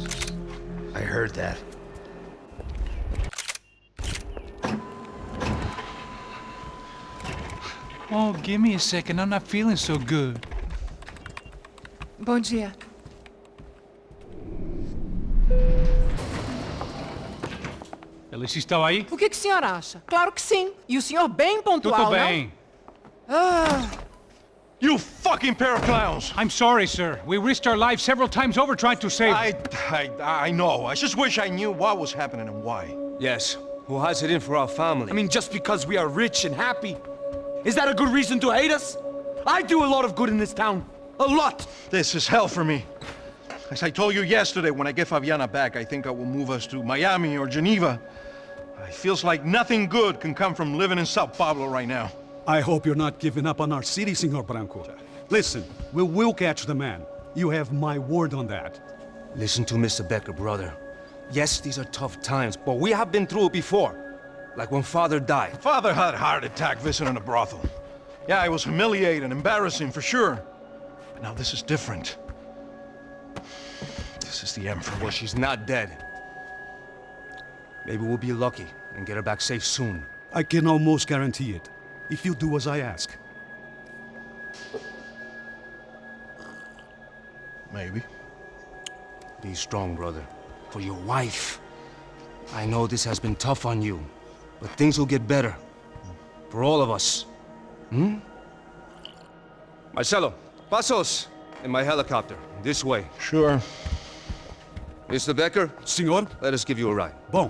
Jesus. I heard that. Oh, give me a second. I'm not feeling so good. Bom dia. Alice estava aí? O que o senhor acha? Claro que sim. E o senhor bem pontual, Tudo bem. não? Ah, You fucking pair of clowns! I'm sorry, sir. We risked our lives several times over trying to save... I know. I just wish I knew what was happening and why. Yes, who has it in for our family? I mean, just because we are rich and happy, is that a good reason to hate us? I do a lot of good in this town. A lot! This is hell for me. As I told you yesterday, when I get Fabiana back, I think I will move us to Miami or Geneva. It feels like nothing good can come from living in Sao Paulo right now. I hope you're not giving up on our city, Senor Branco. Listen, we will catch the man. You have my word on that. Listen to Mr. Becker, brother. Yes, these are tough times, but we have been through it before. Like when Father died. Father had a heart attack visiting a brothel. Yeah, it was humiliating, embarrassing for sure. But now this is different. This is the end for me. Well, she's not dead. Maybe we'll be lucky and get her back safe soon. I can almost guarantee it, if you do as I ask. Maybe. Be strong, brother. For your wife. I know this has been tough on you, but things will get better. For all of us. Hmm? Marcelo, pasos in my helicopter. This way. Sure. Mr. Becker, Senhor? let us give you a ride. Bom.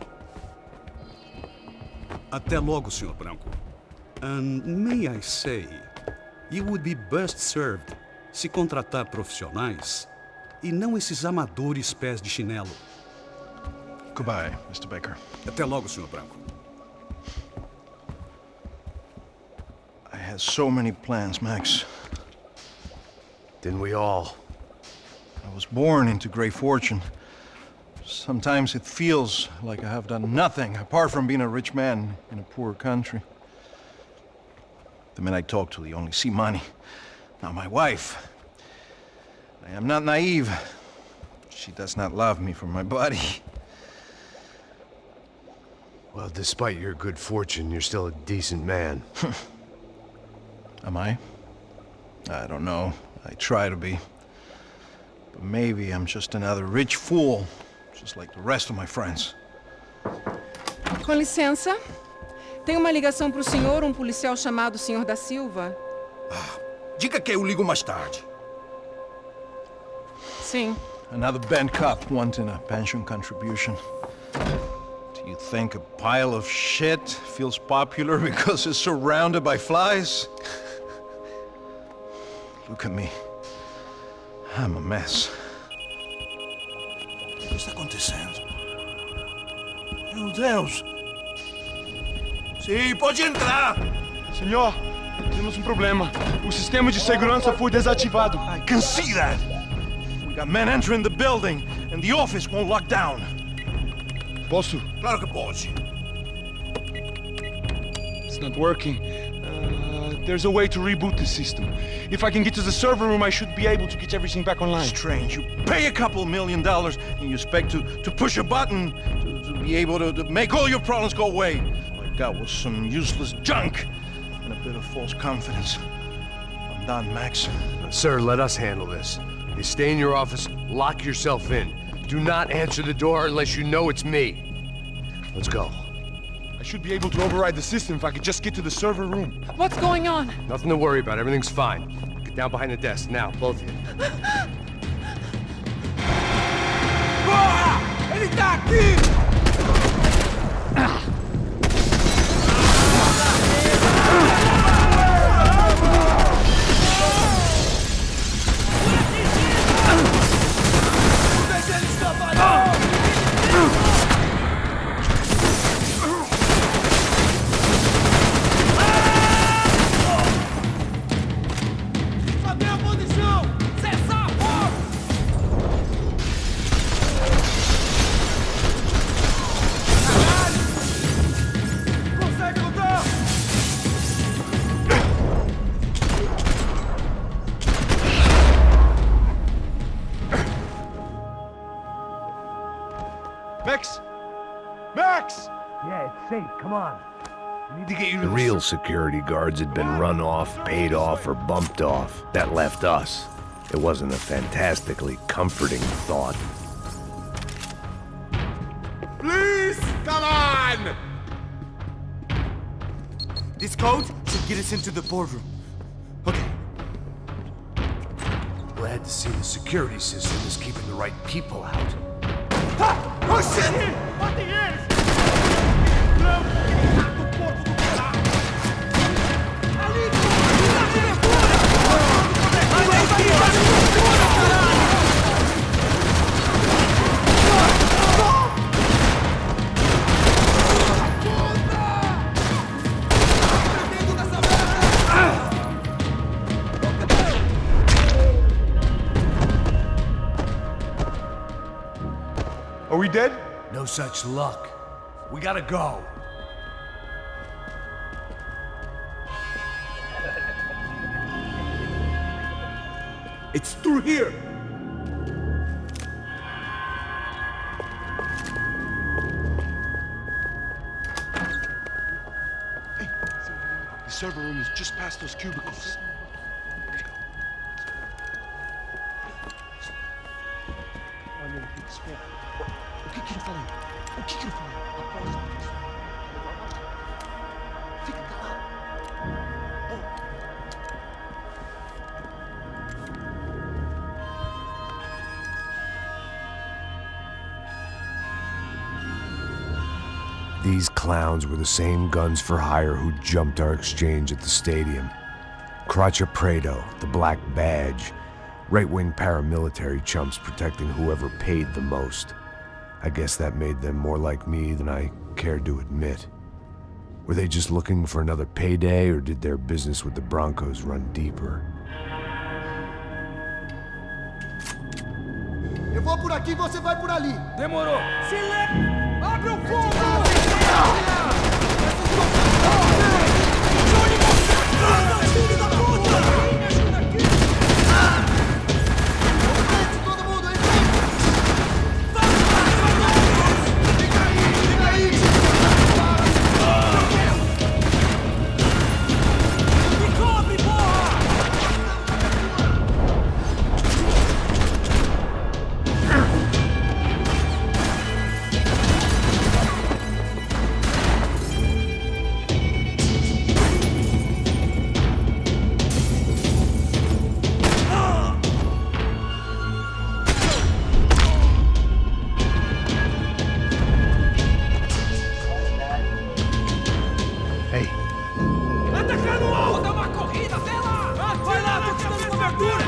Até logo, Senhor Branco. And may I say, you would be best served se contratar profissionais e não esses amadores pés de chinelo. Goodbye, Mr. Baker. Até logo, Senhor Branco. I had so many plans, Max. Didn't we all? I was born into great fortune. Sometimes it feels like I have done nothing apart from being a rich man in a poor country. The men I talk to, they only see money. Now my wife, I am not naive. She does not love me for my body. Well, despite your good fortune, you're still a decent man. Am I? I don't know. I try to be. But maybe I'm just another rich fool, just like the rest of my friends. com licença. Tem uma ligação pro senhor, um policial chamado Senhor da Silva. Diga que eu ligo mais tarde. Sim. Another band cop wanting a pension contribution. Do you think a pile of shit feels popular because it's surrounded by flies? Look at me. I'm a mess. O que está acontecendo? Meu Deus! Sim, pode entrar! Senhor, temos um problema. O sistema de segurança foi desativado. I can see that! We got men entering the building, and the office won't lock down. Posso? Claro que pode. It's not working. There's a way to reboot the system. If I can get to the server room, I should be able to get everything back online. Strange. You pay a couple $1 million, and you expect to push a button to be able to make all your problems go away. All I got was some useless junk and a bit of false confidence. I'm done, Max. Sir, let us handle this. You stay in your office, lock yourself in. Do not answer the door unless you know it's me. Let's go. I should be able to override the system if I could just get to the server room. What's going on? Nothing to worry about. Everything's fine. Get down behind the desk now, both of you. Porra! Ele tá aqui! safe. Come on. We need to get you to The real security guards had been run off, paid off, or bumped off. That left us. It wasn't a fantastically comforting thought. Please, come on! This code should get us into the boardroom. Okay. Glad to see the security system is keeping the right people out. Ha! Oh shit! What the hell? Are we dead? No such luck. We gotta go. It's through here. Hey, the server room is just past those cubicles. O que que ele falou? O que que ele falou? Após isso. Fica calado. These clowns were the same guns for hire who jumped our exchange at the stadium. Craccia Prado, the Black Badge. Right-wing paramilitary chumps protecting whoever paid the most. I guess that made them more like me than I cared to admit. Were they just looking for another payday, or did their business with the Broncos run deeper? Eu vou por aqui, você vai por ali. Demorou. Silêncio! Abre o fogo! Todo mundo aí! Me cobre, porra! Hey, Atacando o alvo! Vou dar uma corrida, vê lá! Vai lá, tô te dando cobertura!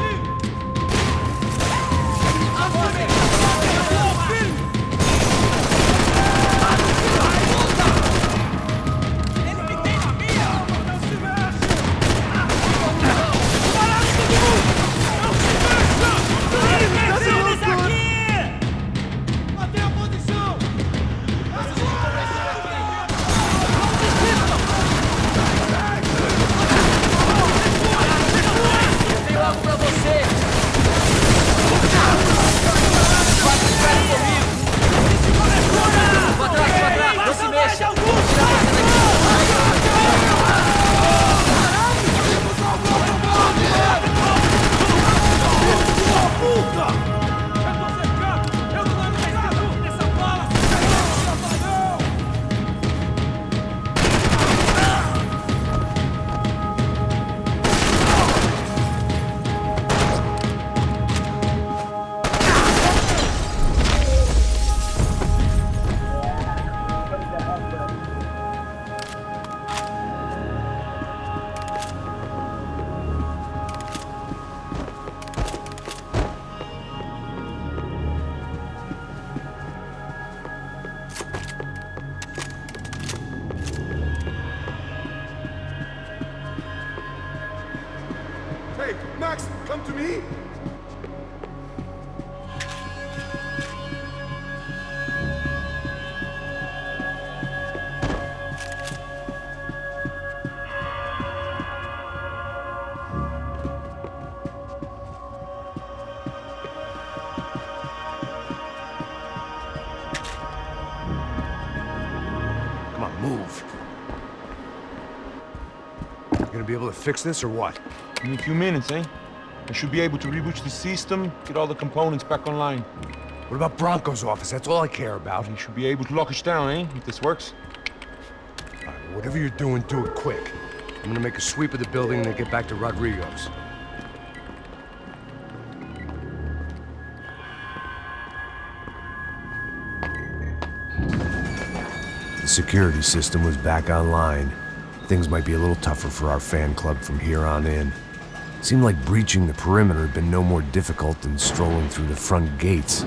Ele me tem na minha! Não se mexe! Parado todo mundo! Não se mexa! Ele desce aqui! Mantenha a posição! Tem algo pra você! Vai comigo! Vou atrás, não se mexa! Puta! Eu tô cercado! Eu não lembro mais nessa bala! Hey, Max, come to me. Come on, move. gonna be able to fix this or what? In a few minutes, eh? I should be able to reboot the system, get all the components back online. What about Bronco's office? That's all I care about. You should be able to lock us down, eh? If this works. All right, whatever you're doing, do it quick. I'm gonna make a sweep of the building and then get back to Rodrigo's. The security system was back online. Things might be a little tougher for our fan club from here on in. Seemed like breaching the perimeter had been no more difficult than strolling through the front gates.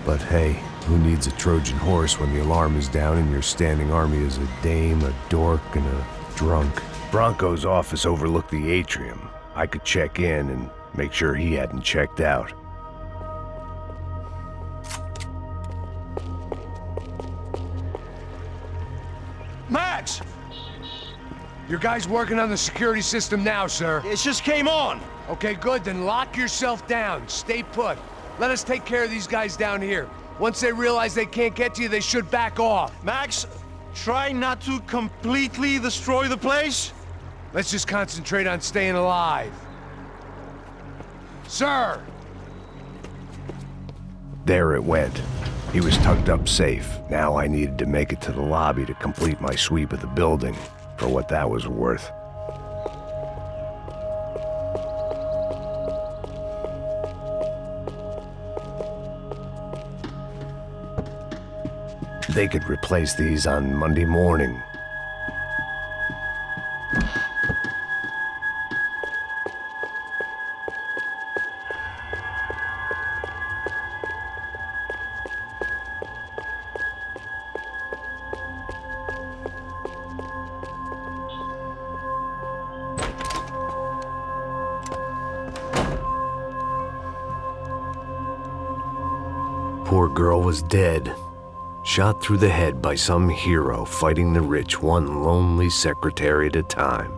But hey, who needs a Trojan horse when the alarm is down and your standing army is a dame, a dork, and a drunk? Bronco's office overlooked the atrium. I could check in and make sure he hadn't checked out. Max! Your guys working on the security system now, sir. It just came on! Okay, good, then lock yourself down. Stay put. Let us take care of these guys down here. Once they realize they can't get to you, they should back off. Max, try not to completely destroy the place. Let's just concentrate on staying alive. Sir! There it went. He was tucked up safe. Now I needed to make it to the lobby to complete my sweep of the building, for what that was worth. They could replace these on Monday morning. Poor girl was dead. Shot through the head by some hero fighting the rich one lonely secretary at a time.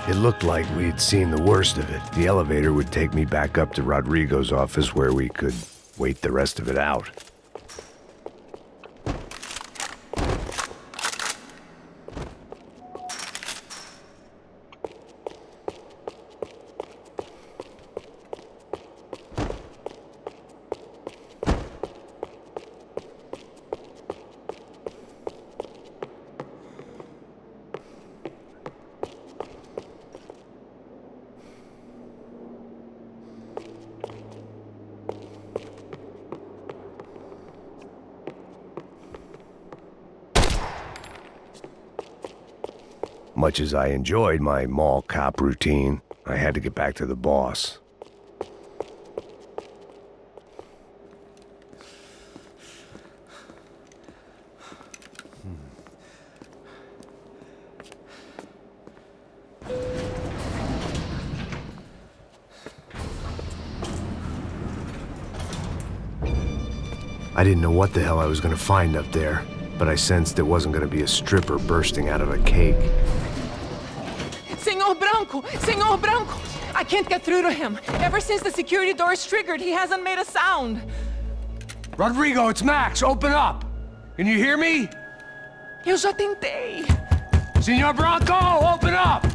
It looked like we'd seen the worst of it. The elevator would take me back up to Rodrigo's office where we could wait the rest of it out. Much as I enjoyed my mall cop routine, I had to get back to the boss. I didn't know what the hell I was gonna find up there, but I sensed it wasn't gonna be a stripper bursting out of a cake. Senor Branco! Senor Branco! I can't get through to him. Ever since the security door is triggered, he hasn't made a sound. Rodrigo, it's Max. Open up. Can you hear me? Eu já tentei. Senor Branco, open up!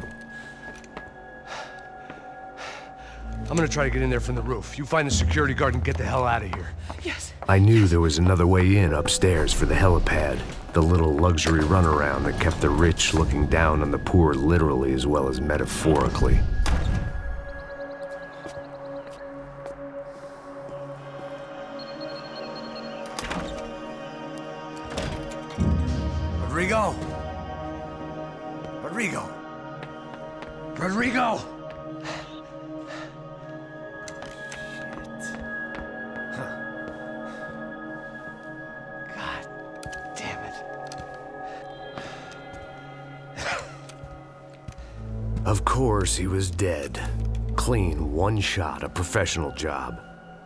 I'm gonna try to get in there from the roof. You find the security guard and get the hell out of here. Yes. I knew there was another way in upstairs for the helipad, the little luxury runaround that kept the rich looking down on the poor literally as well as metaphorically. Rodrigo! Rodrigo! Rodrigo! Of course, he was dead. Clean, one shot, a professional job.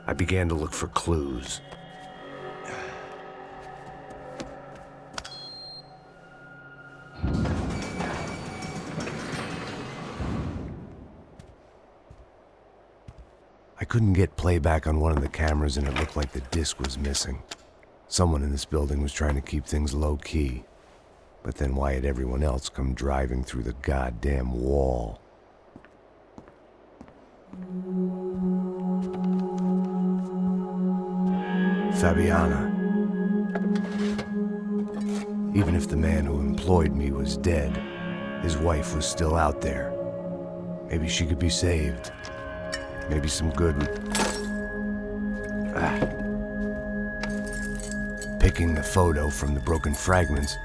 I began to look for clues. I couldn't get playback on one of the cameras and it looked like the disc was missing. Someone in this building was trying to keep things low-key. But then why had everyone else come driving through the goddamn wall? Fabiana. Even if the man who employed me was dead, his wife was still out there. Maybe she could be saved. Maybe some good would... Picking the photo from the broken fragments,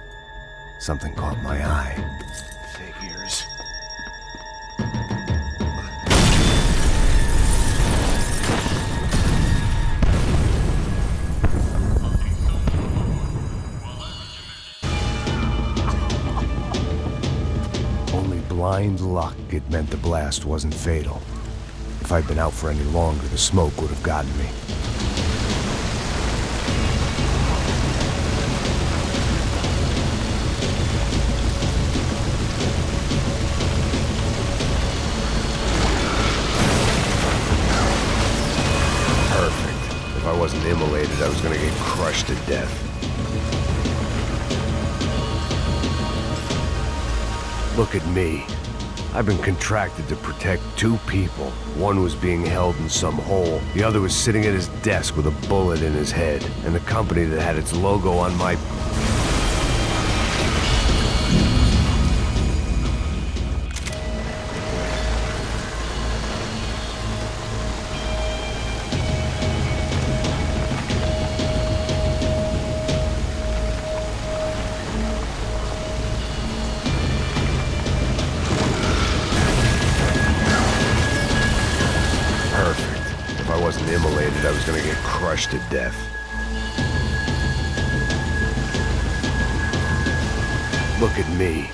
something caught my eye. Figures. Only blind luck it meant the blast wasn't fatal. If I'd been out for any longer, the smoke would have gotten me. If I wasn't immolated, I was gonna get crushed to death. Look at me. I've been contracted to protect two people. One was being held in some hole. The other was sitting at his desk with a bullet in his head. And the company that had its logo on my... Immolated, I was gonna get crushed to death. Look at me.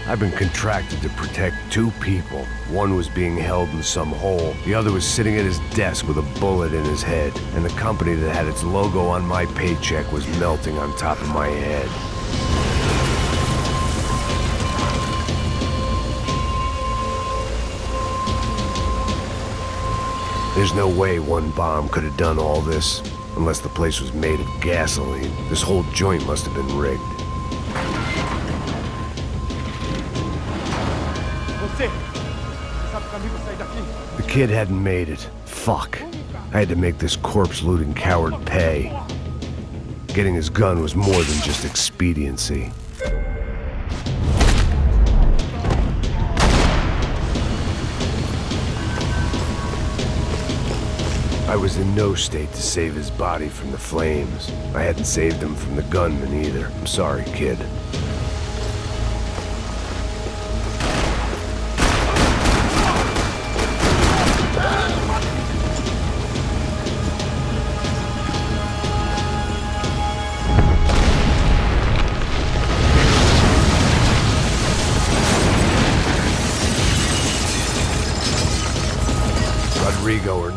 I've been contracted to protect two people. One was being held in some hole. The other was sitting at his desk with a bullet in his head. And the company that had its logo on my paycheck was melting on top of my head. There's no way one bomb could have done all this, unless the place was made of gasoline. This whole joint must have been rigged. The kid hadn't made it. Fuck. I had to make this corpse-looting coward pay. Getting his gun was more than just expediency. I was in no state to save his body from the flames. I hadn't saved him from the gunman either. I'm sorry, kid.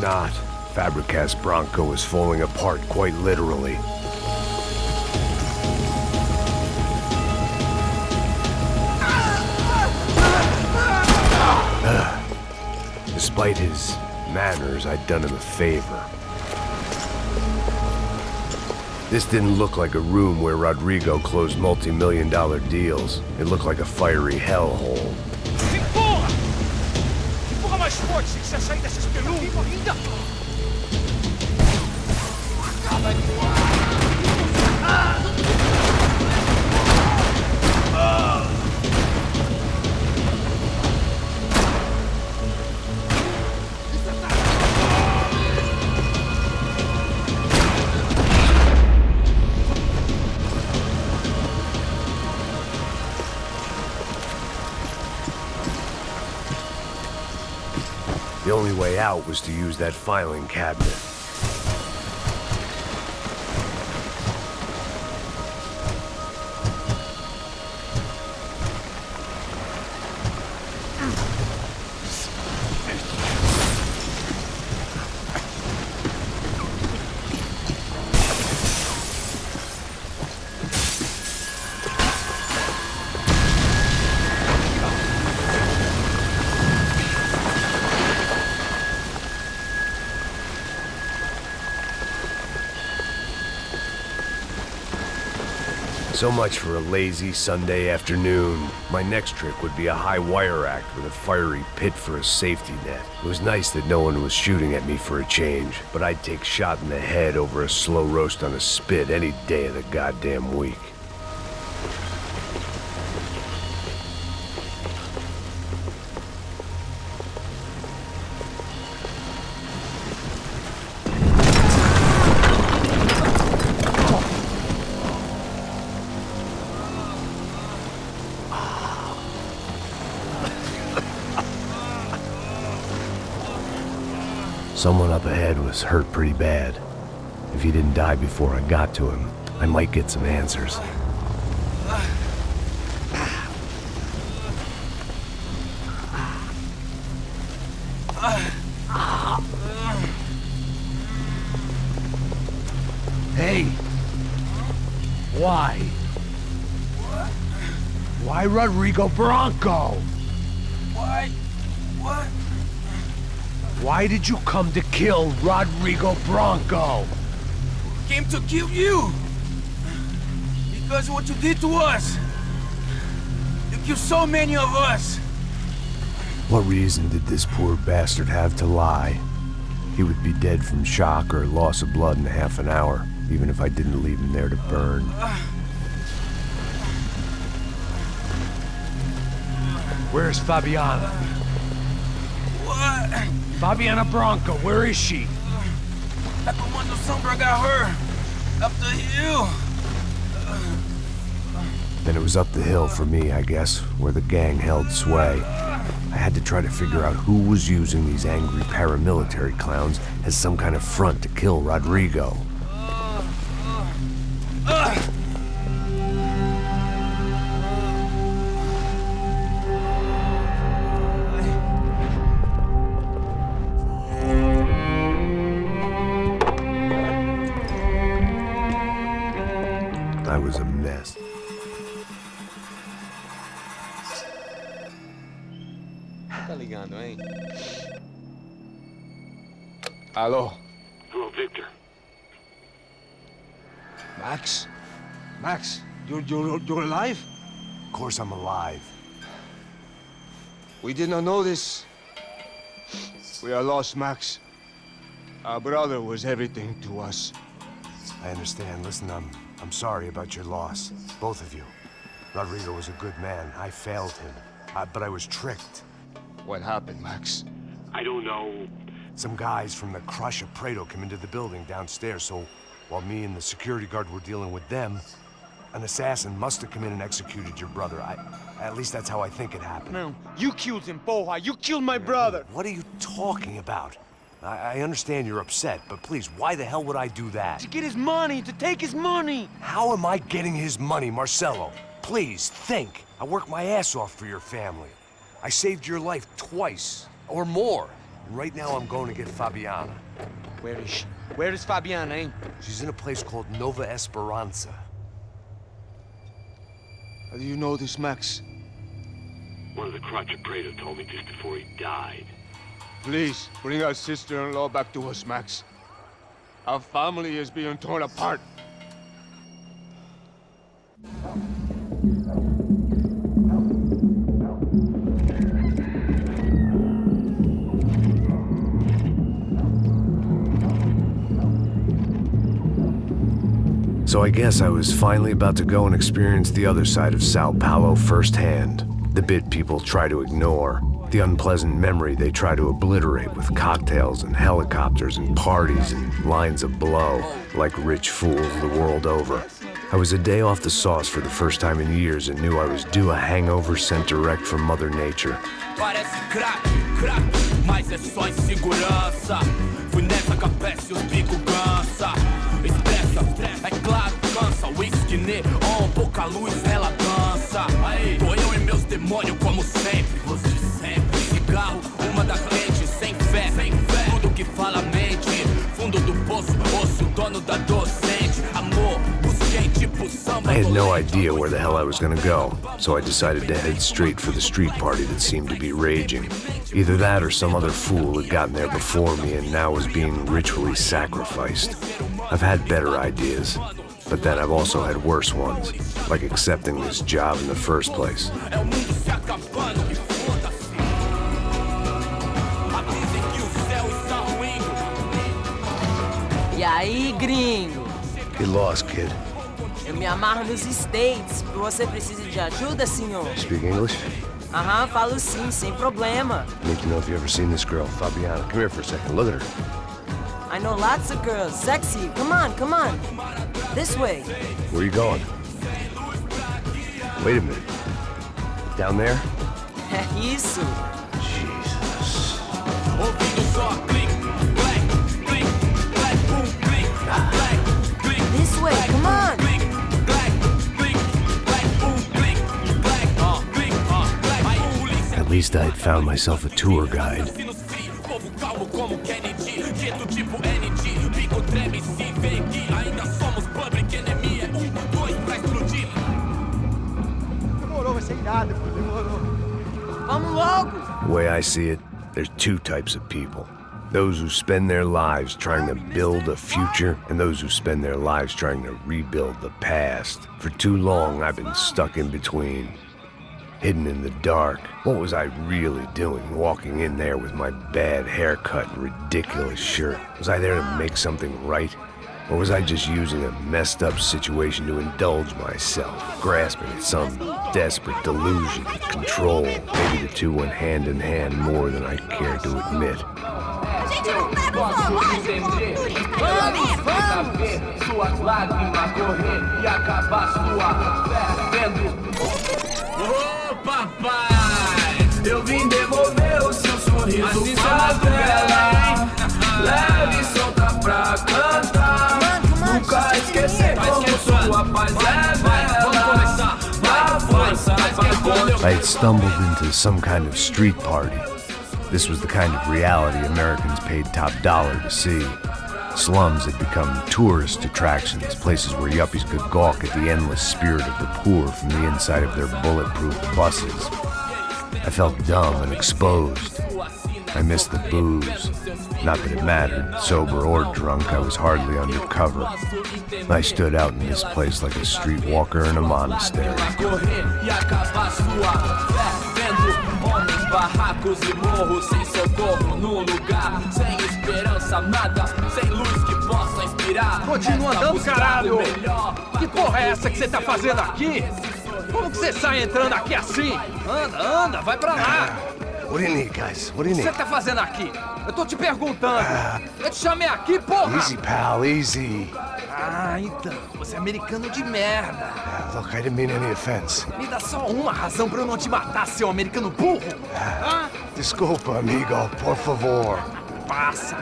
not, Fabricas Bronco is falling apart quite literally. Despite his manners, I'd done him a favor. This didn't look like a room where Rodrigo closed multi-million-dollar deals. It looked like a fiery hellhole. Empurra! Empurra mais forte se quiser sair dessa espelunca! The only way out was to use that filing cabinet. So much for a lazy Sunday afternoon. My next trick would be a high wire act with a fiery pit for a safety net. It was nice that no one was shooting at me for a change, but I'd take shot in the head over a slow roast on a spit any day of the goddamn week. Someone up ahead was hurt pretty bad. If he didn't die before I got to him, I might get some answers. Hey! Why? Why Rodrigo Bronco? Why? What? Why did you come to kill Rodrigo Bronco? Came to kill you! Because of what you did to us! You killed so many of us! What reason did this poor bastard have to lie? He would be dead from shock or loss of blood in half an hour, even if I didn't leave him there to burn. Where's Fabiana? What? Fabiana Bronco, where is she? La Comando Sombra got her! Up the hill! Then it was up the hill for me, I guess, where the gang held sway. I had to try to figure out who was using these angry paramilitary clowns as some kind of front to kill Rodrigo. I was a mess. Tá ligando, hein? Alô? Hello, Victor. Max? Max, you're alive? Of course I'm alive. We did not know this. We are lost, Max. Our brother was everything to us. I understand. Listen, I'm sorry about your loss. Both of you. Rodrigo was a good man. I failed him. But I was tricked. What happened, Max? I don't know. Some guys from the Crush of Prado came into the building downstairs, so while me and the security guard were dealing with them, an assassin must have come in and executed your brother. At least that's how I think it happened. No, you killed him, Porra! You killed my brother! What are you talking about? I understand you're upset, but please, why the hell would I do that? To get his money, to take his money! How am I getting his money, Marcelo? Please, think. I worked my ass off for your family. I saved your life twice, or more. Right now I'm going to get Fabiana. Where is she? Where is Fabiana, hein? She's in a place called Nova Esperanza. How do you know this, Max? One of the Crotcher Prado told me just before he died. Please, bring our sister-in-law back to us, Max. Our family is being torn apart. So I guess I was finally about to go and experience the other side of Sao Paulo firsthand. The bit people try to ignore. The unpleasant memory they try to obliterate with cocktails and helicopters and parties and lines of blow, like rich fools the world over. I was a day off the sauce for the first time in years and knew I was due a hangover sent direct from Mother Nature. Parece crack, mas é só insegurança. Fui nessa capeste, os bico cansa. Expressa, é claro, cansa. Whisky neon, pouca luz, ela dança. Tô eu e meus demônios como sempre. Os de sempre. Cigarro, uma da frente, sem fé. Tudo que fala mente. Fundo do poço, osso, dono da docente. Amor, busquei tipo samba. I had no idea where the hell I was gonna go, so I decided to head straight for the street party that seemed to be raging. Either that or some other fool had gotten there before me and now was being ritually sacrificed. I've had better ideas, but then I've also had worse ones, like accepting this job in the first place. E aí, gringo? Get lost, kid. Eu me amarro nos States. Você precisa de ajuda, senhor? Speak English? Aham, falo sim, sem problema. Need to know if you've ever seen this girl, Fabiana. Come here for a second. Look at her. I know lots of girls. Sexy. Come on, come on. This way. Where are you going? Wait a minute. Down there? É isso. Jesus. This way, come on. At least I had found myself a tour guide. Vamos logo. The way I see it, there's two types of people. Those who spend their lives trying to build a future, and those who spend their lives trying to rebuild the past. For too long, I've been stuck in between. Hidden in the dark. What was I really doing walking in there with my bad haircut and ridiculous shirt? Was I there to make something right? Or was I just using a messed up situation to indulge myself, grasping at some desperate delusion of control? Maybe the two went hand in hand more than I care to admit. Suas lágrimas correr e acabar sua fé vendo. Ô papai, eu vim devolver o seu sorriso pra tela. Leve e solta pra cantar. Nunca esquecer como sua paz é bela. A força vai contra. I had stumbled into some kind of street party. This was the kind of reality Americans paid top dollar to see. Slums had become tourist attractions, places where yuppies could gawk at the endless spirit of the poor from the inside of their bulletproof buses. I felt dumb and exposed. I missed the booze. Not that it mattered, sober or drunk, I was hardly undercover. I stood out in this place like a streetwalker in a monastery. Barracos e morros sem socorro no lugar, sem esperança, nada, sem luz que possa inspirar. Continua andando, caralho! Que porra é essa que você tá fazendo aqui? Como que você sai entrando aqui assim? Anda, vai pra lá! What do you need, guys? What do you O que need? você tá fazendo aqui? Eu tô te perguntando. Eu te chamei aqui, porra! Easy, pal, easy. Ah, então, você é americano de merda. Look, I didn't mean any offense. Me dá só uma razão pra eu não te matar, seu americano burro. Desculpa, amigo, por favor. Passa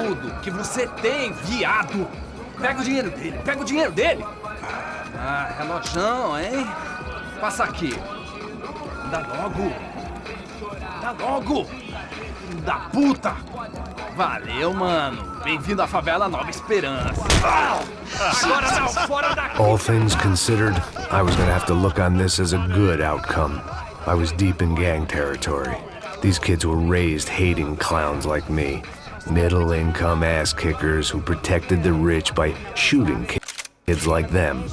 tudo que você tem, viado. Pega o dinheiro dele, Ah, relojão, hein? Passa aqui. Dá logo. Filho da puta! Valeu, mano. Bem-vindo à favela Nova Esperança. Agora não, fora daqui! All things considered, I was gonna have to look on this as a good outcome. I was deep in gang territory. These kids were raised hating clowns like me. Middle-income ass-kickers who protected the rich by shooting kids like them.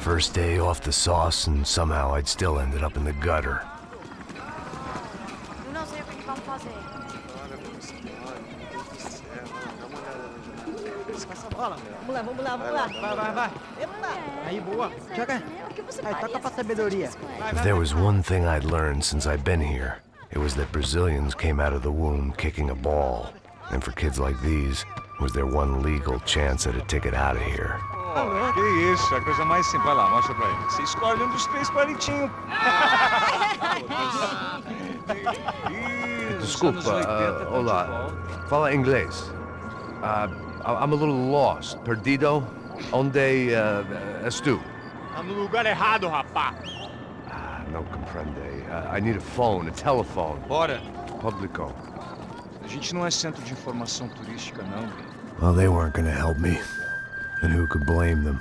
First day off the sauce, and somehow I'd still ended up in the gutter. Não sei o que vamos fazer. Vamos lá. Vai. Epa! Aí, boa. Joga. Aí, toca pra sabedoria. If there was one thing I'd learned since I'd been here, it was that Brazilians came out of the womb kicking a ball. And for kids like these, it was their one legal chance at a ticket out of here. Oh, que isso, a coisa mais simples. Vai lá, mostra pra ele. Você escolhe um dos três palitinhos. Desculpa, olá. Fala inglês. I'm a little lost. Perdido? Onde és tu? Tá no lugar errado, rapá. Não compreende. I need a phone, a telephone. Bora. Publico. A gente não é centro de informação turística, não. Well, they weren't gonna help me. And who could blame them?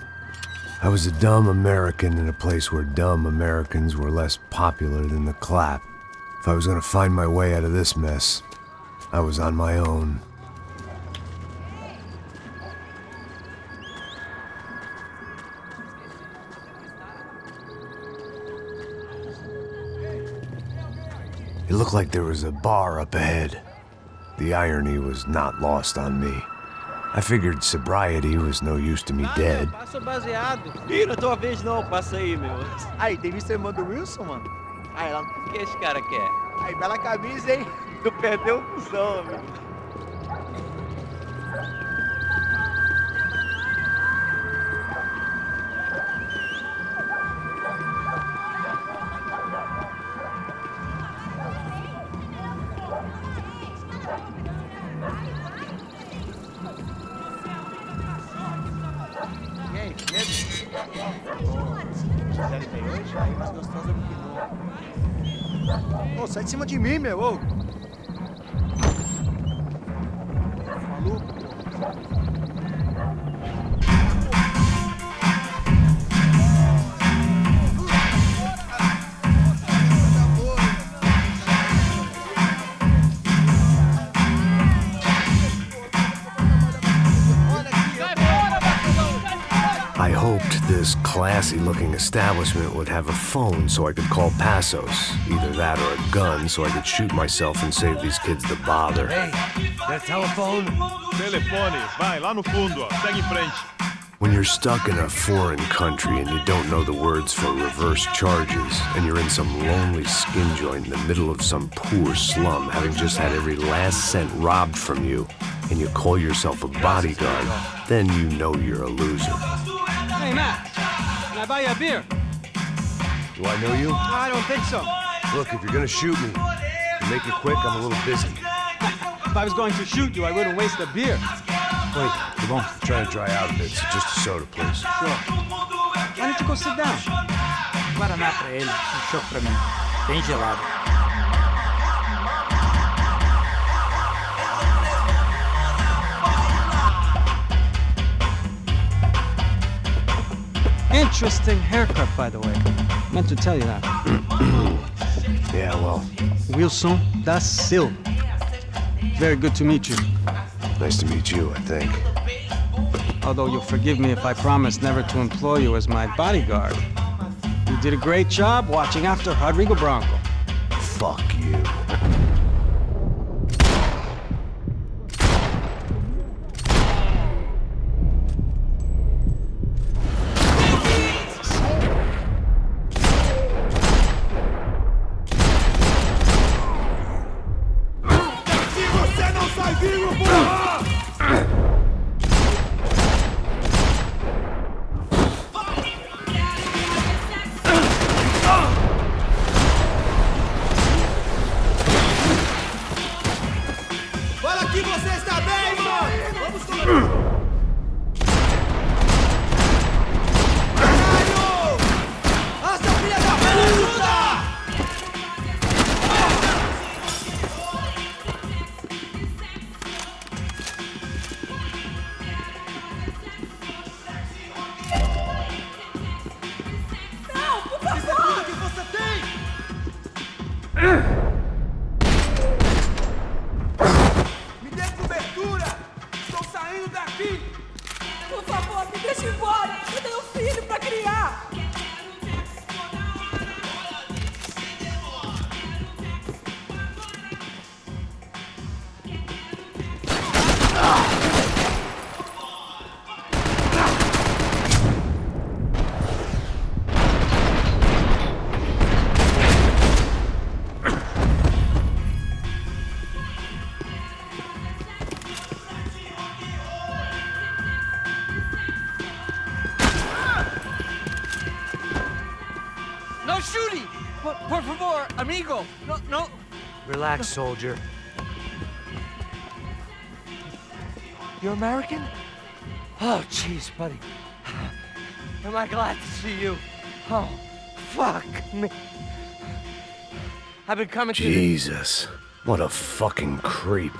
I was a dumb American in a place where dumb Americans were less popular than the clap. If I was gonna find my way out of this mess, I was on my own. It looked like there was a bar up ahead. The irony was not lost on me. I figured sobriety was no use to me dead. Passo baseado. Ih, não é tua vez não, passa aí, meu. Aí, tem visto a irmã do Wilson, mano? Aí, lá. O que esse cara quer? Aí, bela camisa, hein? Tu perdeu o cuzão, amigo. Ô, sai de cima de mim, meu, ô! Maluco, I hoped this classy-looking establishment would have a phone so I could call Passos. Either that or a gun so I could shoot myself and save these kids the bother. Hey, that telephone? Telefone, vai lá no fundo, ó. Segue em frente. When you're stuck in a foreign country and you don't know the words for reverse charges, and you're in some lonely skin joint in the middle of some poor slum, having just had every last cent robbed from you, and you call yourself a bodyguard, then you know you're a loser. Hey, Matt. Can I buy you a beer? Do I know you? I don't think so. Look, if you're gonna shoot me, to make it quick, I'm a little busy. If I was going to shoot you, I wouldn't waste a beer. Wait, come on. I'm trying to dry out a bit, so just a soda, please. Sure. Why don't you go sit down? Guaraná pra ele, choque pra mim. Bem gelado. Interesting haircut, by the way. Meant to tell you that. Yeah, well, Wilson da Silva. Very good to meet you. nice to meet you, I think. Although you'll forgive me if I promise never to employ you as my bodyguard. You did a great job watching after Rodrigo Branco. Fuck you. Por favor, amigo. No. Relax, soldier. You're American? Oh, jeez, buddy. Am I glad to see you? Oh, fuck me. I've been coming to Jesus, what a fucking creep.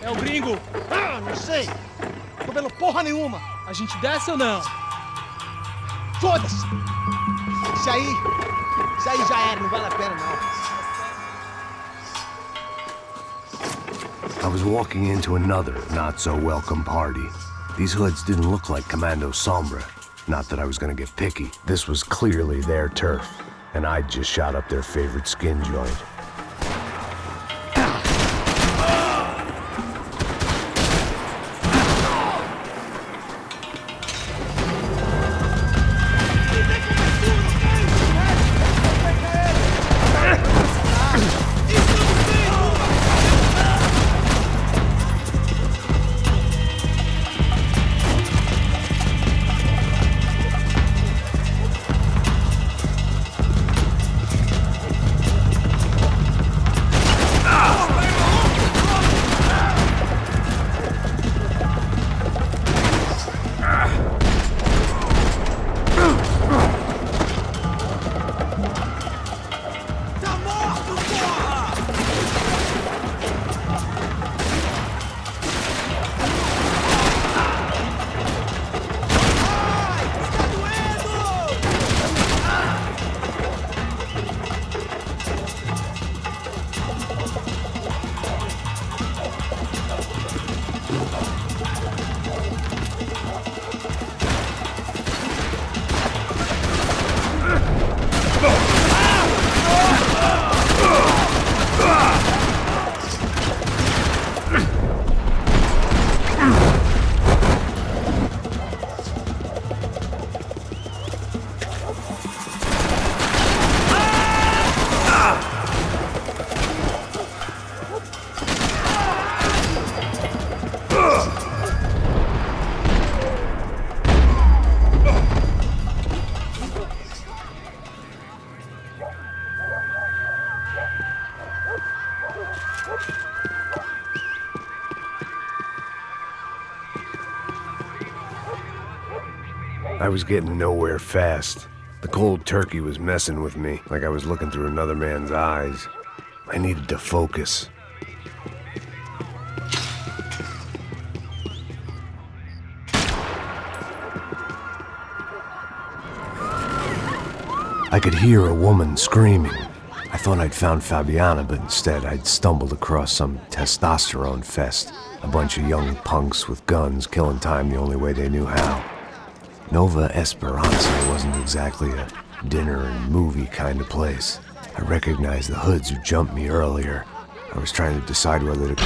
É o gringo. Ah, não sei. Tô vendo porra nenhuma. A gente desce ou não? Foda-se. Isso aí já era, não vale a pena não. I was walking into another not-so-welcome party. These hoods didn't look like Commando Sombra. Not that I was gonna get picky. This was clearly their turf, and I'd just shot up their favorite skin joint. I was getting nowhere fast. The cold turkey was messing with me, like I was looking through another man's eyes. I needed to focus. I could hear a woman screaming. I thought I'd found Fabiana, but instead I'd stumbled across some testosterone fest. A bunch of young punks with guns killing time the only way they knew how. Nova Esperanza wasn't exactly a dinner and movie kind of place. I recognized the hoods who jumped me earlier. I was trying to decide whether to...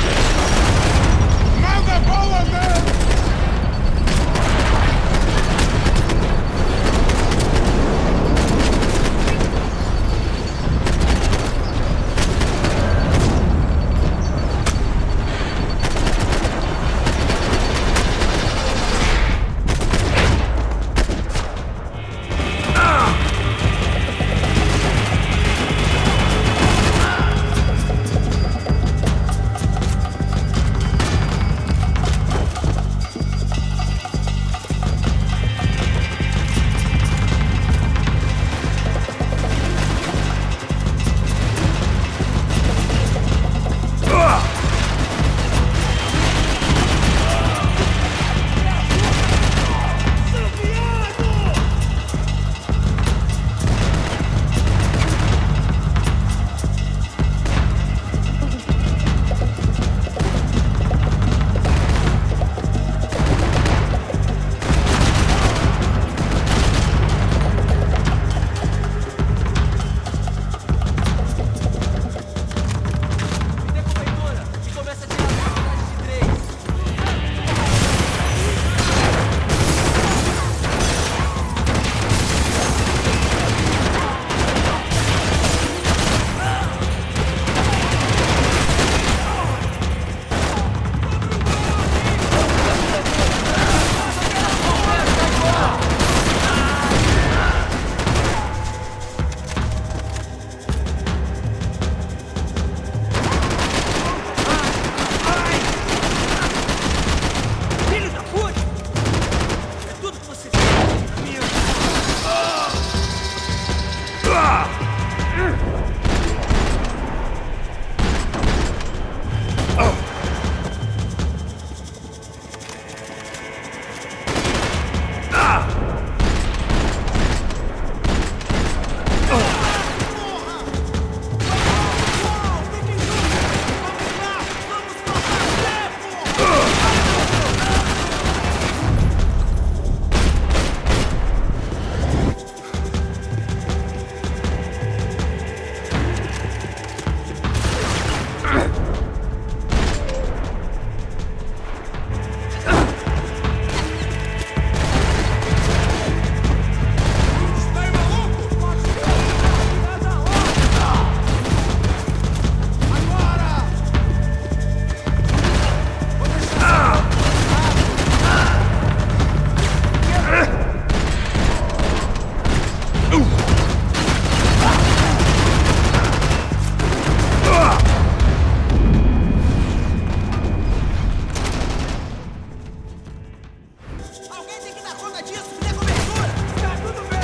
disso, dê cobertura! Tá tudo bem!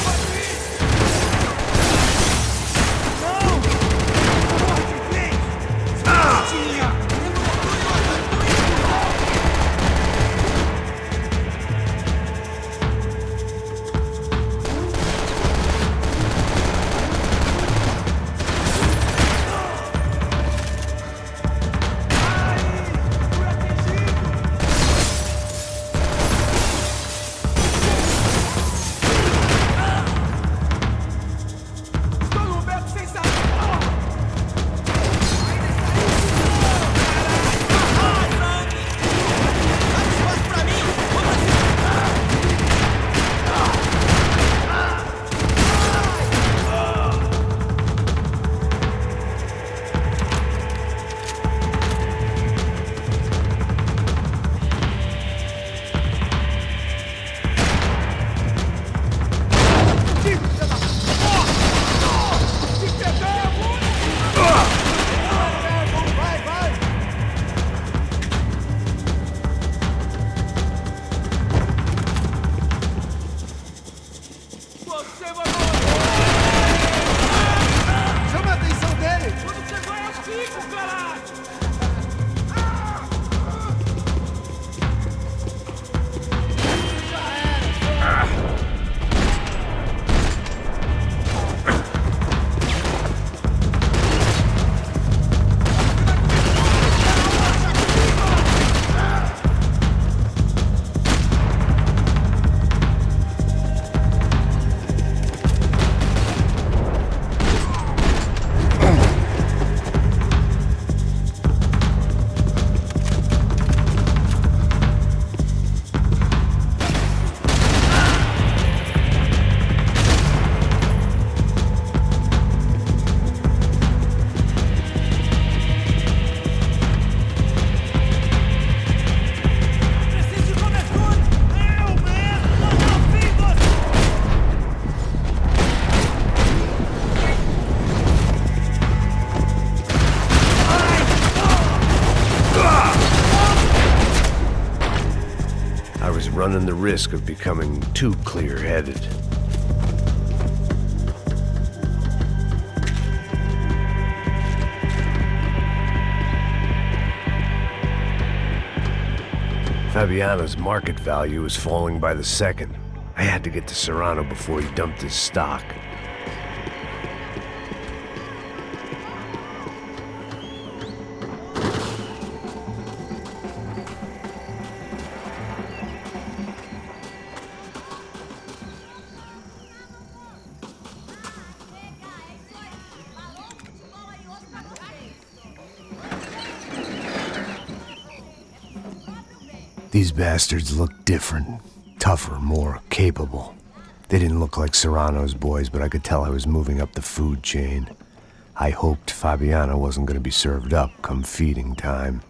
Pode ir! Não! Morte, vem! Tinha! Running the risk of becoming too clear-headed. Fabiano's market value was falling by the second. I had to get to Serrano before he dumped his stock. These bastards looked different, tougher, more capable. They didn't look like Serrano's boys, but I could tell I was moving up the food chain. I hoped Fabiano wasn't going to be served up come feeding time.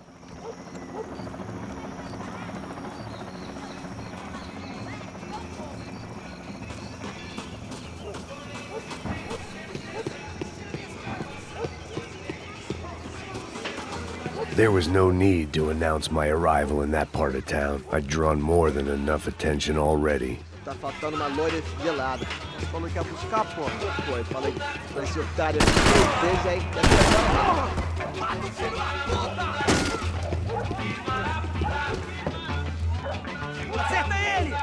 There was no need to announce my arrival in that part of town. I'd drawn more than enough attention already. Tá faltando uma loira gelada. Falou que ia buscar, pô. Pô, eu falei pra esse otário aqui 3 vezes aí. Acerta ele!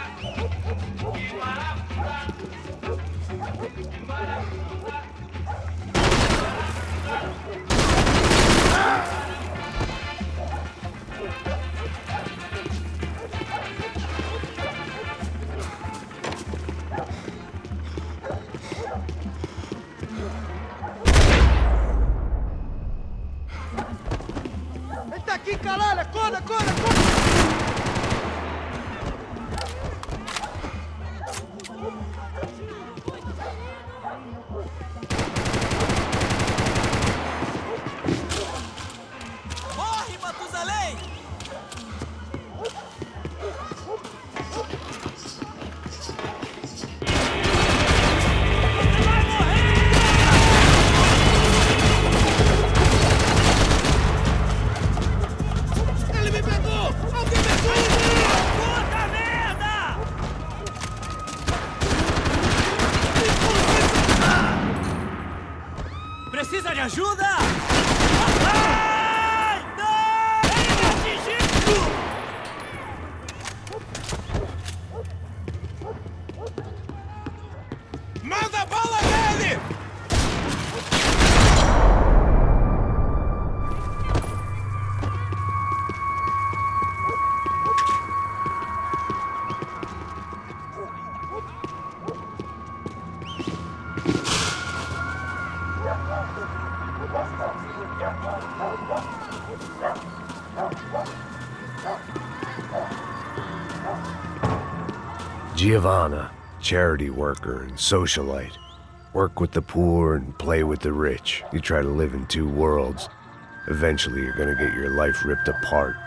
Giovanna, charity worker and socialite. Work with the poor and play with the rich. You try to live in two worlds. Eventually, you're gonna get your life ripped apart.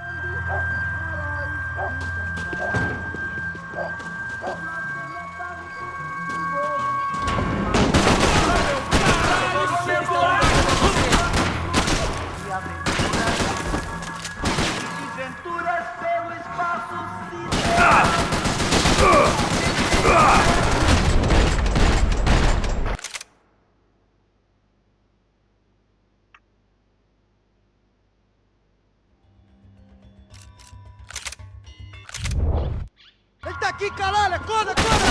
Ele tá aqui, caralho! Acorda, acorda!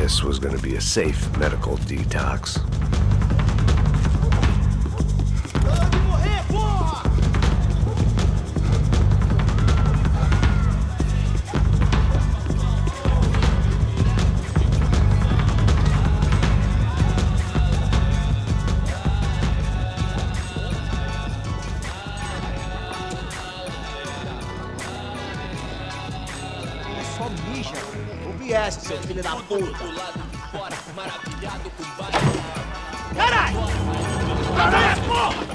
This was gonna be a safe medical detox. Só mija. O viés, seu filho da puta. Caralho! Caralho, porra!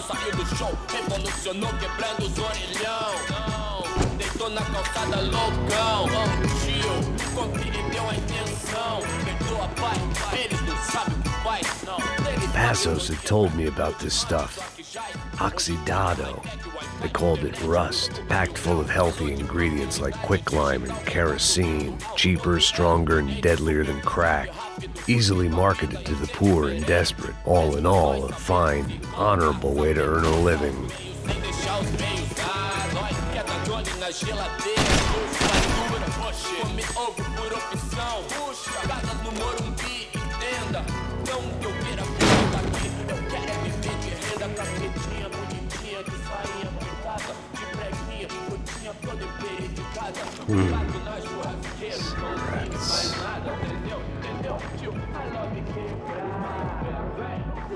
Saiu do show, revolucionou quebrando os orelhão. Não, deitou na calçada loucão. Tio, contra ele deu a intenção. Perdoa pai, eles não sabem o que faz. Não, Passos had told me about this stuff. oxidado. They called it rust, packed full of healthy ingredients like quicklime and kerosene, cheaper, stronger, and deadlier than crack. Easily marketed to the poor and desperate. All in all, a fine, honorable way to earn a living.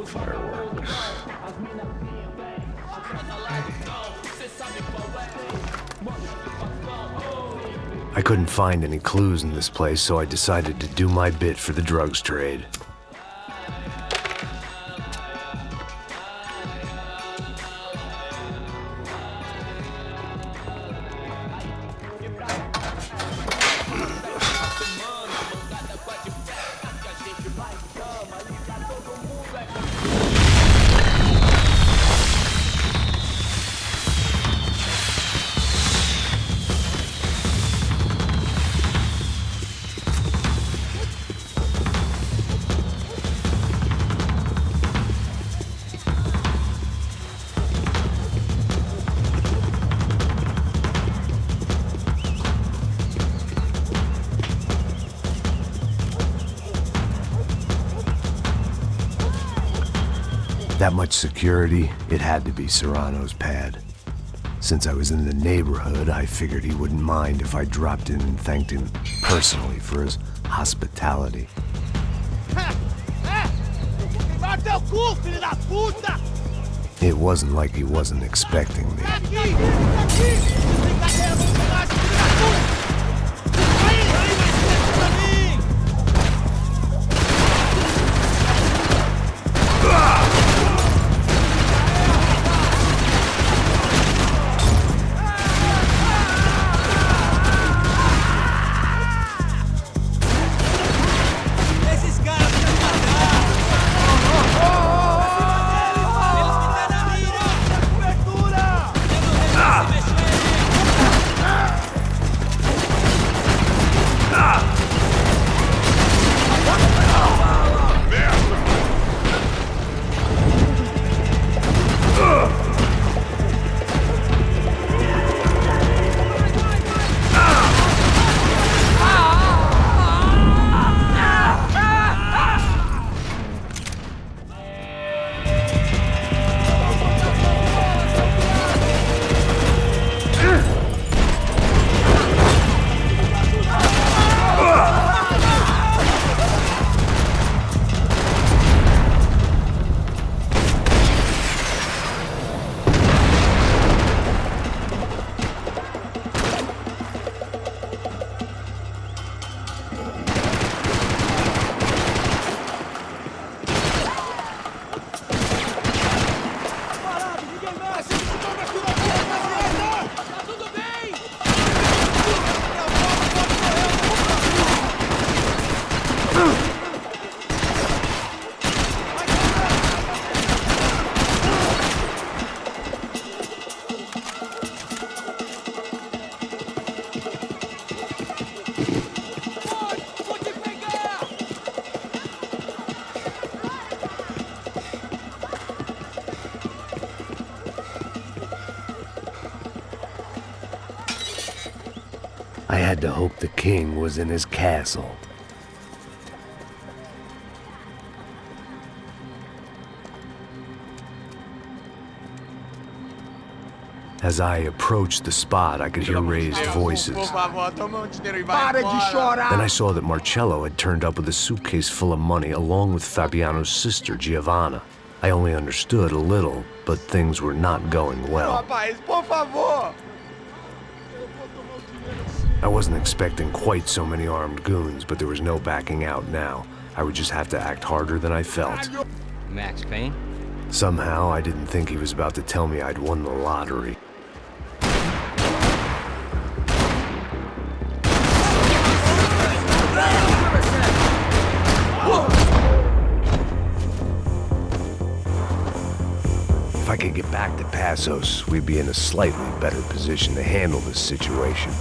Fireworks. I couldn't find any clues in this place, so I decided to do my bit for the drugs trade. That much security, it had to be Serrano's pad. Since I was in the neighborhood, I figured he wouldn't mind if I dropped in and thanked him personally for his hospitality. It wasn't like he wasn't expecting me. I had to hope the king was in his castle. As I approached the spot, I could hear raised voices. Then I saw that Marcello had turned up with a suitcase full of money along with Fabiano's sister, Giovanna. I only understood a little, but things were not going well. I wasn't expecting quite so many armed goons, but there was no backing out now. I would just have to act harder than I felt. Max Payne? Somehow, I didn't think he was about to tell me I'd won the lottery. If I could get back to Passos, we'd be in a slightly better position to handle this situation.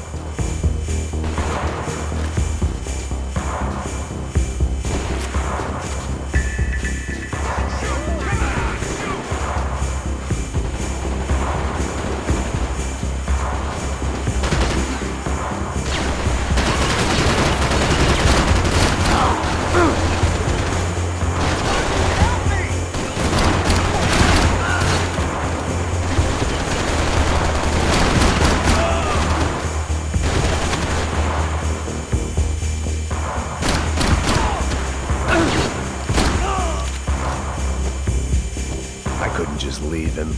Just leave him.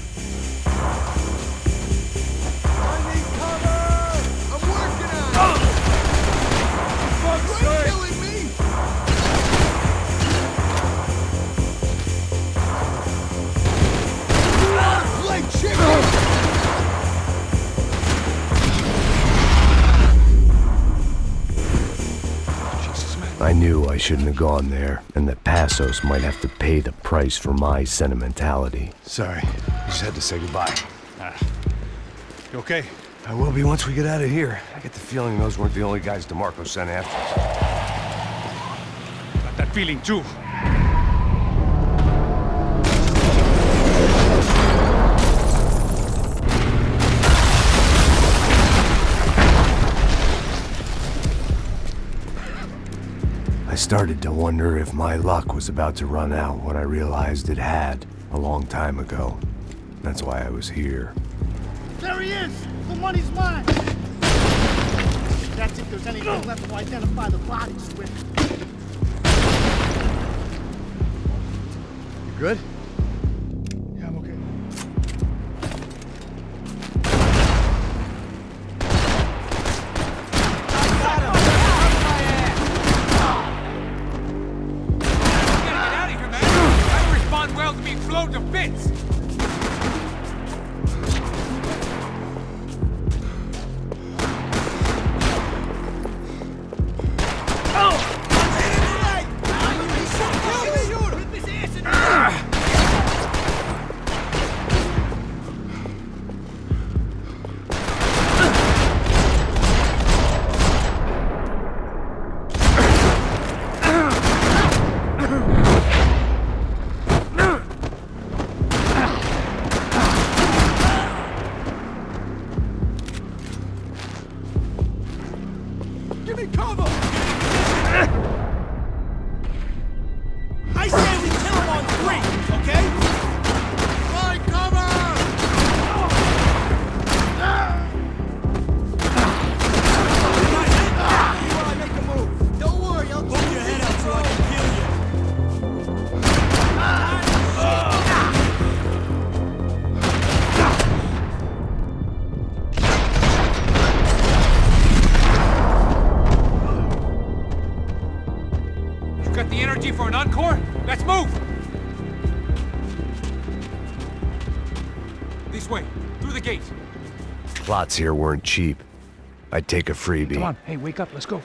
I knew I shouldn't have gone there, and that Passos might have to pay the price for my sentimentality. Sorry, I just had to say goodbye. You okay? I will be once we get out of here. I get the feeling those weren't the only guys DeMarco sent after us. Got that feeling too. I started to wonder if my luck was about to run out when I realized it had a long time ago. That's why I was here. There he is! The money's mine! That's if there's anything left to identify the bodies with. You good? Yeah, I'm okay. Well to be blown to bits! Give me cover! I say we kill him on 3, okay? Find cover! While I make a move. Don't worry, I'll hold your head out so I can kill you. Got the energy for an encore? Let's move! This way, through the gate. Plots here weren't cheap. I'd take a freebie. Come on, hey, wake up, let's go.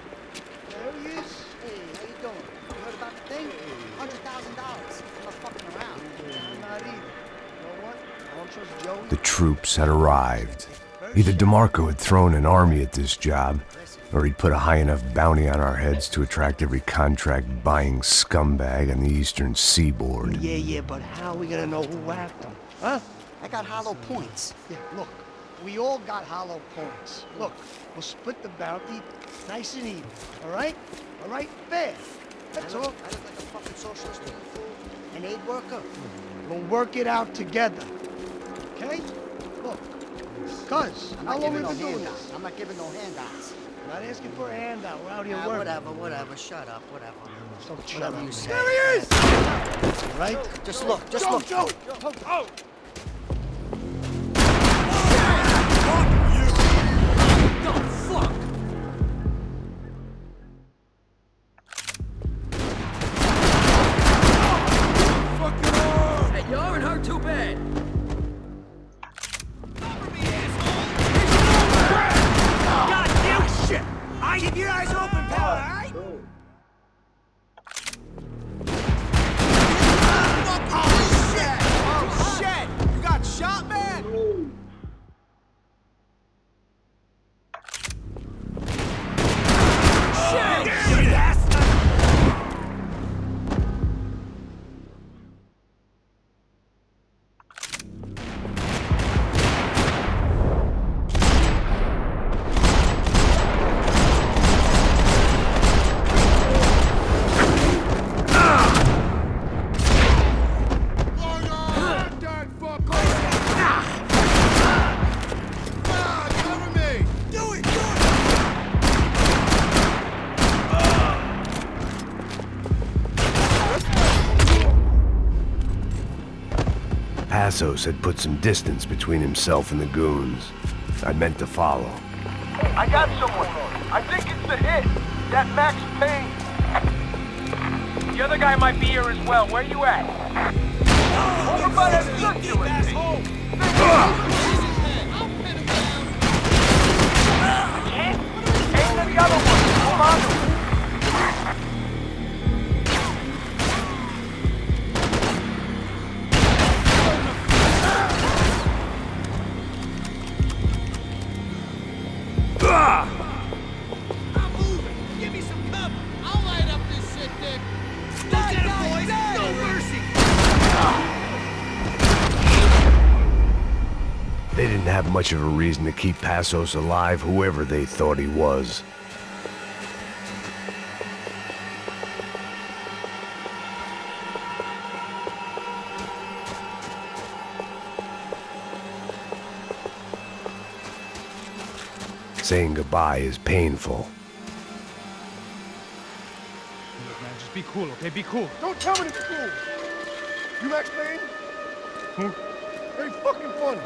There he is. Hey, how you doing? You heard about the thing? $100,000. I'm not fucking around. I'm not either. You know what? I don't trust Joey. The troops had arrived. Either DeMarco had thrown an army at this job, or he'd put a high enough bounty on our heads to attract every contract-buying scumbag on the eastern seaboard. Yeah, but how are we gonna know who whacked him? Huh? I got hollow points. Yeah, look, we all got hollow points. Look, we'll split the bounty nice and even, all right? All right, fair. That's all. I look like a fucking socialist an aid worker. We'll work it out together, okay? Look, cuz, how long have we been doing this? I'm not giving no handouts. I'm not asking for a handout. We're out here working. Whatever. Shut up, whatever. Don't shut Whatever up, you man. say. There he is! All right? Just look. Joe! Oh! Hey, you aren't hurt too bad. Shit! Keep your eyes open, pal, all right? Oh, shit! Passos had put some distance between himself and the goons. I meant to follow. I got someone. I think it's the hit. That Max Payne. The other guy might be here as well. Where you at? Over by that circular thing. Hit? Aim to the other one. Hold on to it. They didn't have much of a reason to keep Passos alive, whoever they thought he was. Saying goodbye is painful. Look, man, just be cool, okay? Be cool. Don't tell me to be cool. You Max Payne? Who? Very fucking funny.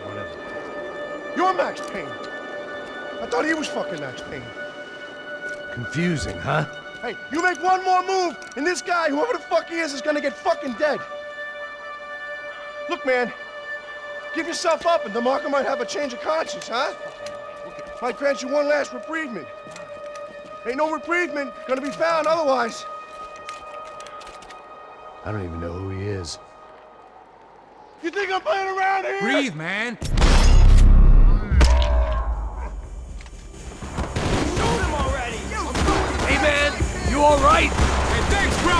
Whatever. You're Max Payne. I thought he was fucking Max Payne. Confusing, huh? Hey, you make one more move, and this guy, whoever the fuck he is gonna get fucking dead. Look, man, give yourself up, and DeMarco might have a change of conscience, huh? Might grant you one last reprievement. Ain't no reprievement gonna be found otherwise. I don't even know who he is. You think I'm playing around here? Breathe, man. Shoot him already! Hey, man, you all right? Hey, thanks, bro.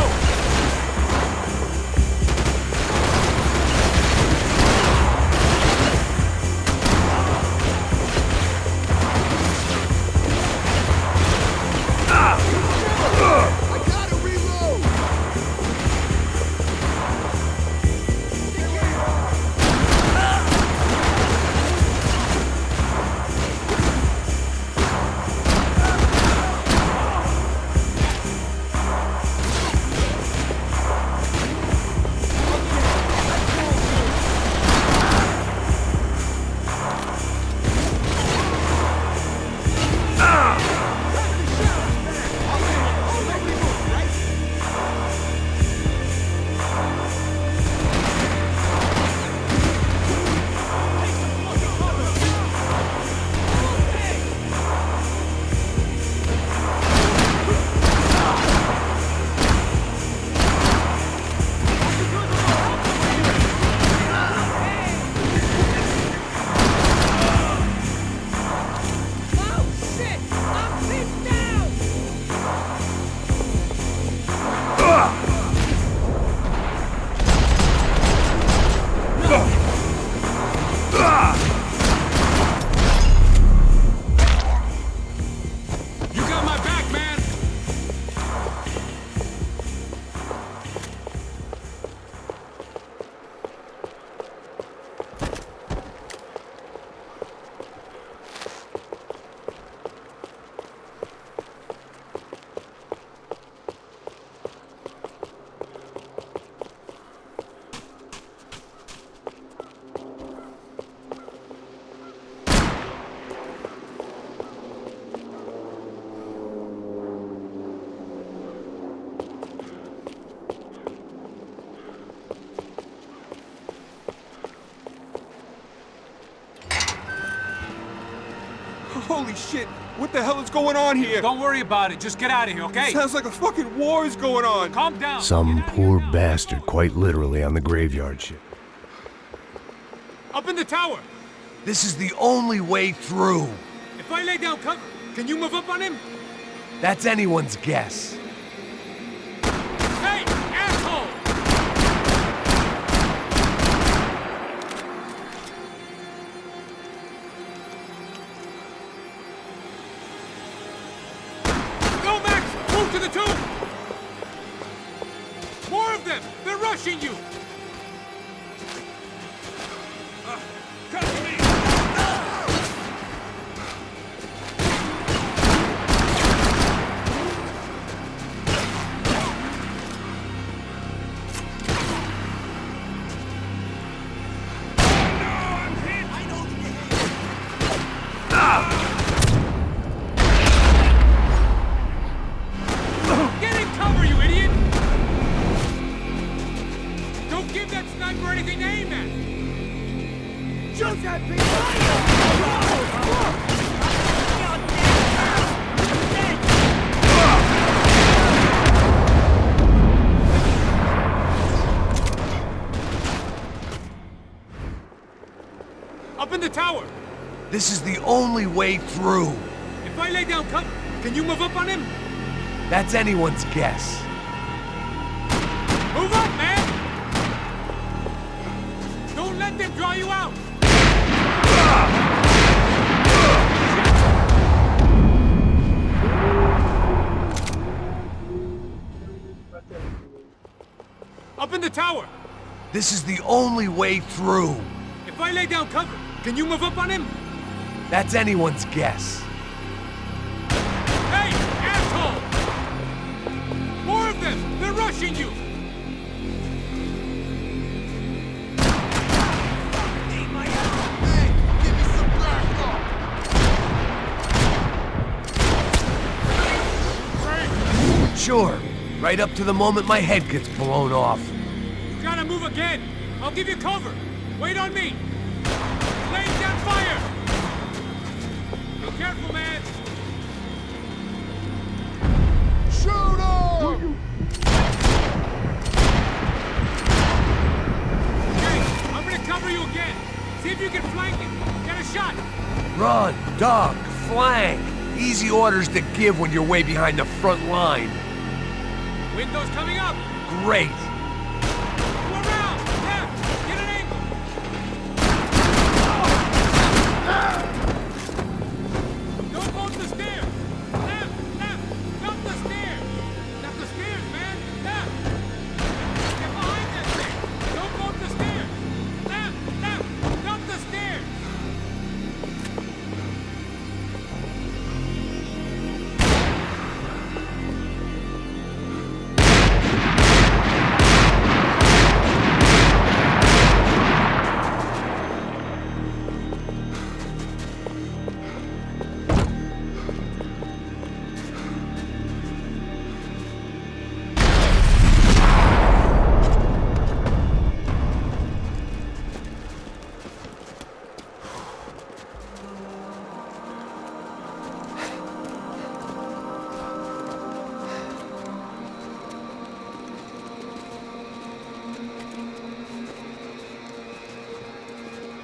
Holy shit! What the hell is going on here? Don't worry about it. Just get out of here, okay? Sounds like a fucking war is going on. Calm down. Some poor bastard, quite literally, on the graveyard ship. Up Up in the tower! This is the only way through. If I lay down cover, can you move up on him? That's anyone's guess. Hey, asshole! Go, Max! Move to the tomb! More of them! They're rushing you! Cover me! Get in cover, you idiot! Don't give that sniper anything to aim at! Shoot that Up in the tower! This is the only way through. If I lay down cover, can you move up on him? That's anyone's guess. Move up, man! Don't let them draw you out! Up in the tower! This is the only way through. If I lay down cover, can you move up on him? That's anyone's guess. Hey, asshole! More of them! They're rushing you! Sure, right up to the moment my head gets blown off. You gotta move again! I'll give you cover! Wait on me! Laying down fire! Be careful, man! Shoot him! Okay, I'm gonna cover you again. See if you can flank it. Get a shot. Run, duck, flank. Easy orders to give when you're way behind the front line. Window's coming up. Great. Go around. Left. Get an angle. Don't go up the stairs. Left. Left. Jump the stairs. Not the stairs, man. Left. Get behind that thing. Don't go up the stairs. Left. Left. Jump the stairs.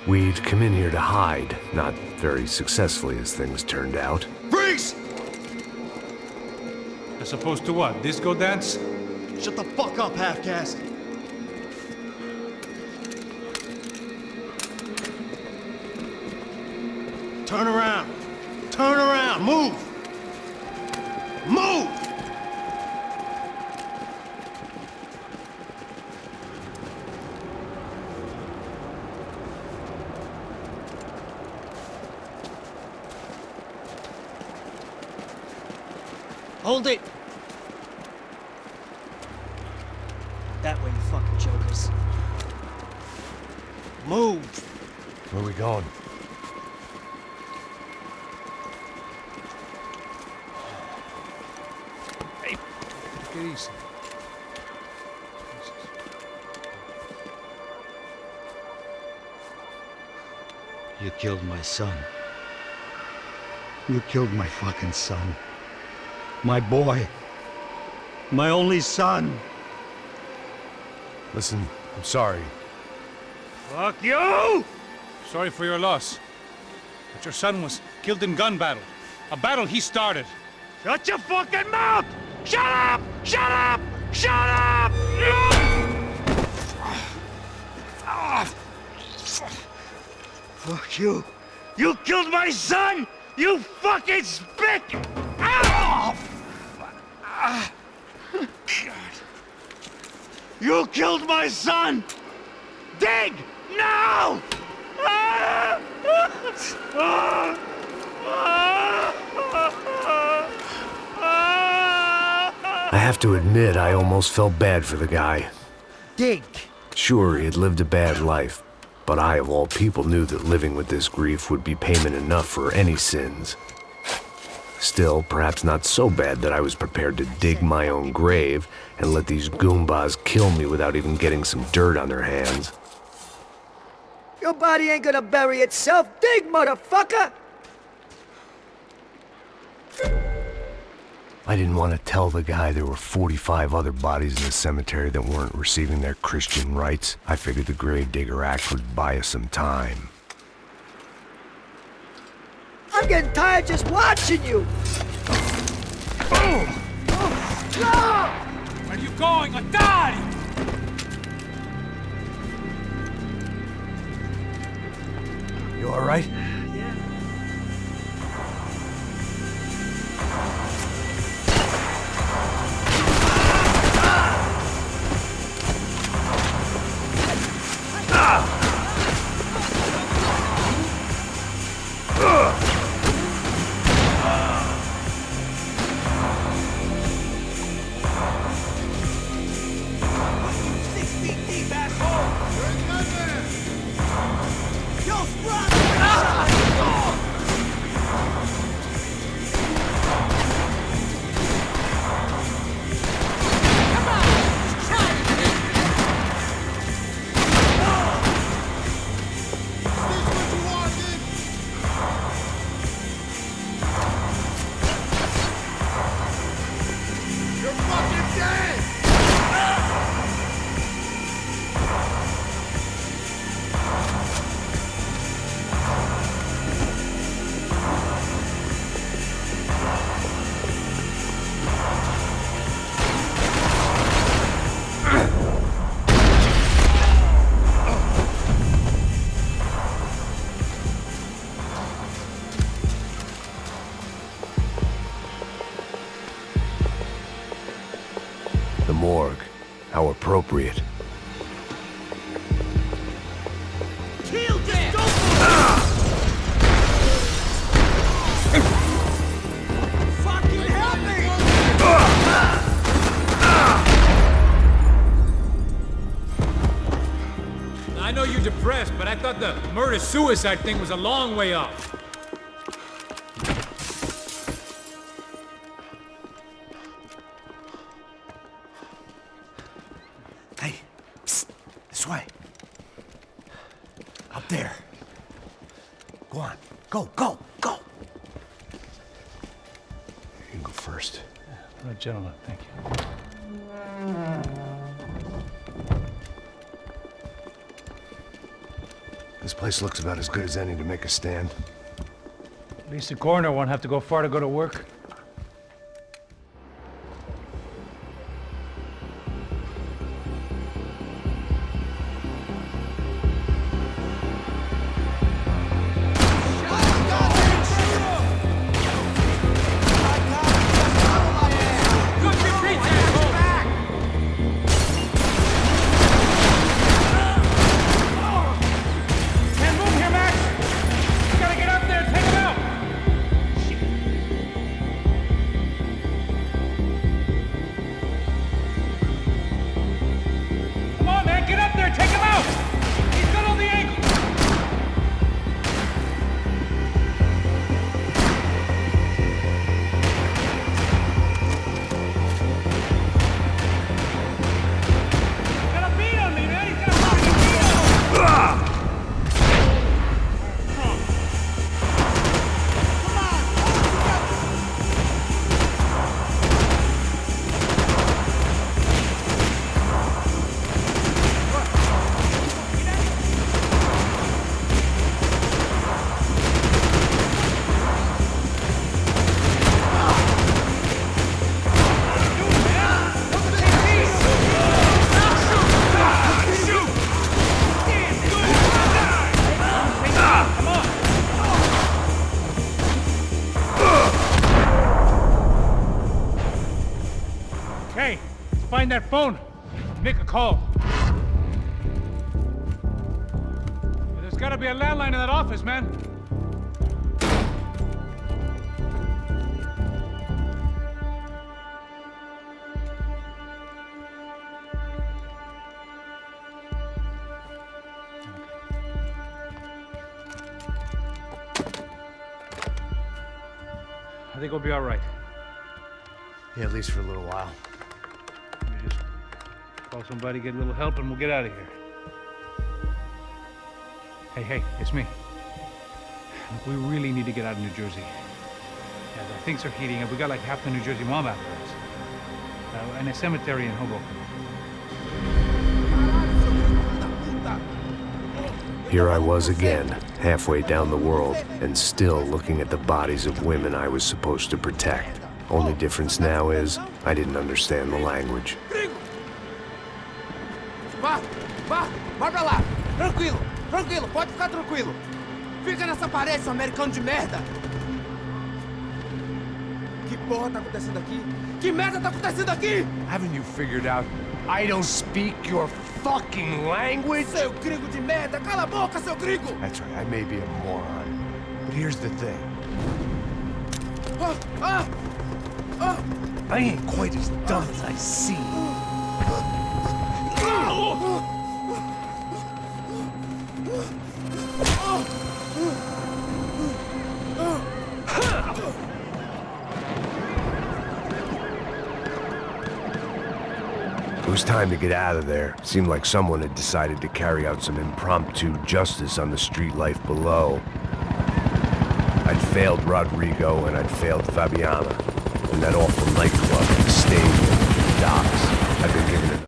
We'd come in here to hide, not very successfully as things turned out. Freeze! As opposed to what? Disco dance? Shut the fuck up, half-caste. Turn around. Turn around. Move. Move! Hold it! That way, you fucking jokers. Move! Where are we going? Hey, take it easy. You killed my son. You killed my fucking son. My boy. My only son. Listen, I'm sorry. Fuck you! Sorry for your loss. But your son was killed in gun battle. A battle he started. Shut your fucking mouth! Shut up! Shut up! Shut up! Fuck you! You killed my son! You fucking spick! Ow! You killed my son! Dig! Now! I have to admit, I almost felt bad for the guy. Dig! Sure, he had lived a bad life, but I, of all people, knew that living with this grief would be payment enough for any sins. Still, perhaps not so bad that I was prepared to dig my own grave and let these goombas kill me without even getting some dirt on their hands. Your body ain't gonna bury itself. Dig, motherfucker! I didn't want to tell the guy there were 45 other bodies in the cemetery that weren't receiving their Christian rites. I figured the Gravedigger Act would buy us some time. I'm getting tired just watching you! Where are you going? A die! You all right? The morgue. How appropriate. Kill them! Fucking help me! I know you're depressed, but I thought the murder-suicide thing was a long way off. Hey, psst, this way. Up there. Go on, go, go, go! You can go first. All right, gentlemen, thank you. This place looks about as good as any to make a stand. At least the coroner won't have to go far to go to work. find that phone. Make a call. There's gotta be a landline in that office, man. I think we'll be all right. Yeah, at least for a little while. Let me just call somebody, get a little help, and we'll get out of here. Hey, it's me. Look, we really need to get out of New Jersey. Yeah, things are heating up. We got like half the New Jersey mob after us. And a cemetery in Hoboken. Here I was again, halfway down the world, and still looking at the bodies of women I was supposed to protect. Only difference now is, I didn't understand the language. Vai pra lá. Tranquilo, pode ficar tranquilo. Fica nessa parede, seu americano de merda. Que porra tá acontecendo aqui? Que merda tá acontecendo aqui? Haven't you figured out I don't speak your fucking language? Seu gringo de merda, cala a boca, seu gringo! That's right, I may be a moron, but here's the thing. I ain't quite as dumb as I seem. It was time to get out of there. Seemed like someone had decided to carry out some impromptu justice on the street life below. I'd failed Rodrigo and I'd failed Fabiana. And that awful nightclub, the stadium, the docks. I'd been given an